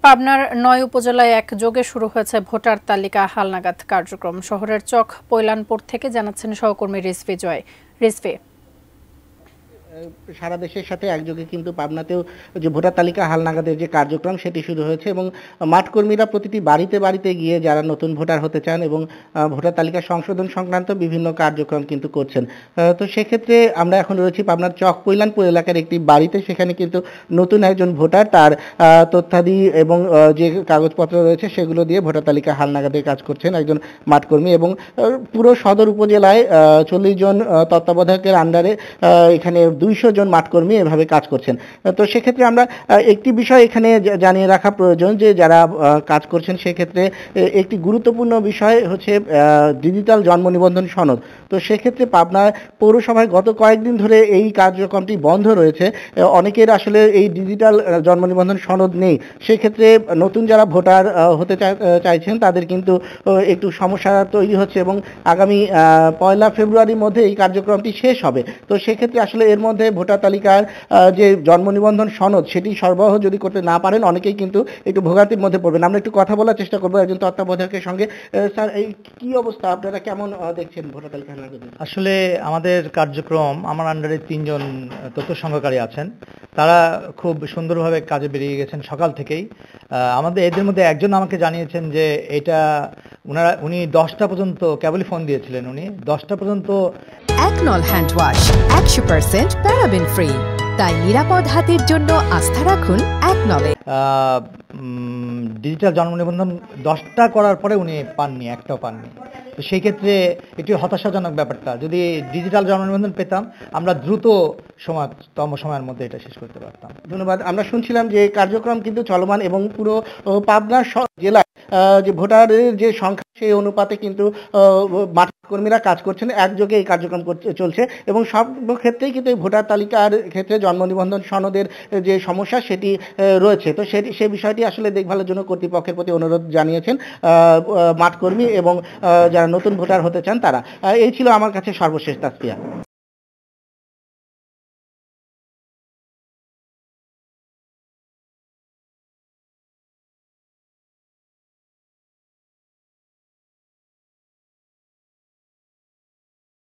পাবনার ৯ উপজেলায় একযোগে শুরু হয়েছে ভোটার তালিকা হালনাগাদ কার্যক্রম। শহরের চক পৈলানপুর থেকে জানাচ্ছেন সহকর্মী রিজভী জয়। রিজভী, সারা দেশের সাথে একযোগে কিন্তু পাবনাতেও যে ভোটার তালিকা হালনাগাদের যে কার্যক্রম সেটি শুরু হয়েছে এবং মাঠকর্মীরা প্রতিটি বাড়িতে বাড়িতে গিয়ে যারা নতুন ভোটার হতে চান এবং ভোটার তালিকা সংশোধন সংক্রান্ত বিভিন্ন কার্যক্রম কিন্তু করছেন। তো সেক্ষেত্রে আমরা এখন রয়েছি পাবনার চক পৈলানপুর এলাকার একটি বাড়িতে। সেখানে কিন্তু নতুন একজন ভোটার তার তথ্যাদি এবং যে কাগজপত্র রয়েছে সেগুলো দিয়ে ভোটার তালিকা হালনাগাদের কাজ করছেন একজন মাঠকর্মী এবং পুরো সদর উপজেলায় 40 জন তত্ত্বাবধায়কের আন্ডারে এখানে 200 জন মাঠকর্মী এভাবে কাজ করছেন। তো সেক্ষেত্রে আমরা একটি বিষয় এখানে জানিয়ে রাখা প্রয়োজন যে যারা কাজ করছেন সেক্ষেত্রে একটি গুরুত্বপূর্ণ বিষয় হচ্ছে ডিজিটাল জন্ম নিবন্ধন সনদ। তো সেক্ষেত্রে পাবনা পৌরসভায় গত কয়েকদিন ধরে এই কার্যক্রমটি বন্ধ রয়েছে। অনেকের আসলে এই ডিজিটাল জন্ম নিবন্ধন সনদ নেই। সেক্ষেত্রে নতুন যারা ভোটার হতে চাইছেন তাদের কিন্তু একটু সমস্যা তৈরি হচ্ছে এবং আগামী 1 ফেব্রুয়ারির মধ্যে এই কার্যক্রমটি শেষ হবে। তো সেক্ষেত্রে আসলে এর মধ্যে ভোটার তালিকার যে জন্ম নিবন্ধন সনদ সেটি সরবরাহ যদি করতে না পারেন অনেকেই কিন্তু একটু ভোগান্তির মধ্যে পড়বেন। আমরা একটু কথা বলার চেষ্টা করবো একজন তত্ত্বাবধায়কের সঙ্গে। স্যার, এই কি অবস্থা, আপনারা কেমন দেখছেন ভোটার তালিকা? আসলে আমাদের কার্যক্রম, আমার আন্ডারে 3 জন তথ্য সংগ্রহকারী আছেন, তারা খুব সুন্দরভাবে কাজে বেরিয়ে গেছেন সকাল থেকেই। আমাদের এদের মধ্যে একজন আমাকে জানিয়েছেন যে এটা উনি 10টা পর্যন্ত কেবলই ফোন দিয়েছিলেন, উনি 10টা পর্যন্ত। একনল হ্যান্ড ওয়াশ 100% প্যারাবেন ফ্রি, তাই নিরাপদ হাতের জন্য আস্থা রাখুন একনলে। ডিজিটাল জন্ম নিবন্ধন 10টা করার পরে উনি পাননি, একটাও পাননি। তো সেই ক্ষেত্রে একটু হতাশাজনক ব্যাপারটা। যদি ডিজিটাল জন্ম নিবন্ধন পেতাম আমরা দ্রুত সময়ের মধ্যে এটা শেষ করতে পারতাম। ধন্যবাদ। আমরা শুনছিলাম যে কার্যক্রম কিন্তু চলমান এবং পুরো পাবনা জেলায় যে ভোটারের যে সংখ্যা সেই অনুপাতে কিন্তু মাঠকর্মীরা কাজ করছেন, একযোগে এই কার্যক্রম চলছে এবং সব ক্ষেত্রেই কিন্তু এই ভোটার তালিকার ক্ষেত্রে জন্ম নিবন্ধন সনদের যে সমস্যা সেটি রয়েছে। তো সেই বিষয়টি আসলে দেখভালের জন্য কর্তৃপক্ষের প্রতি অনুরোধ জানিয়েছেন মাঠকর্মী এবং যারা নতুন ভোটার হতে চান তারা। এই ছিল আমার কাছে সর্বশেষ তাসফিয়া।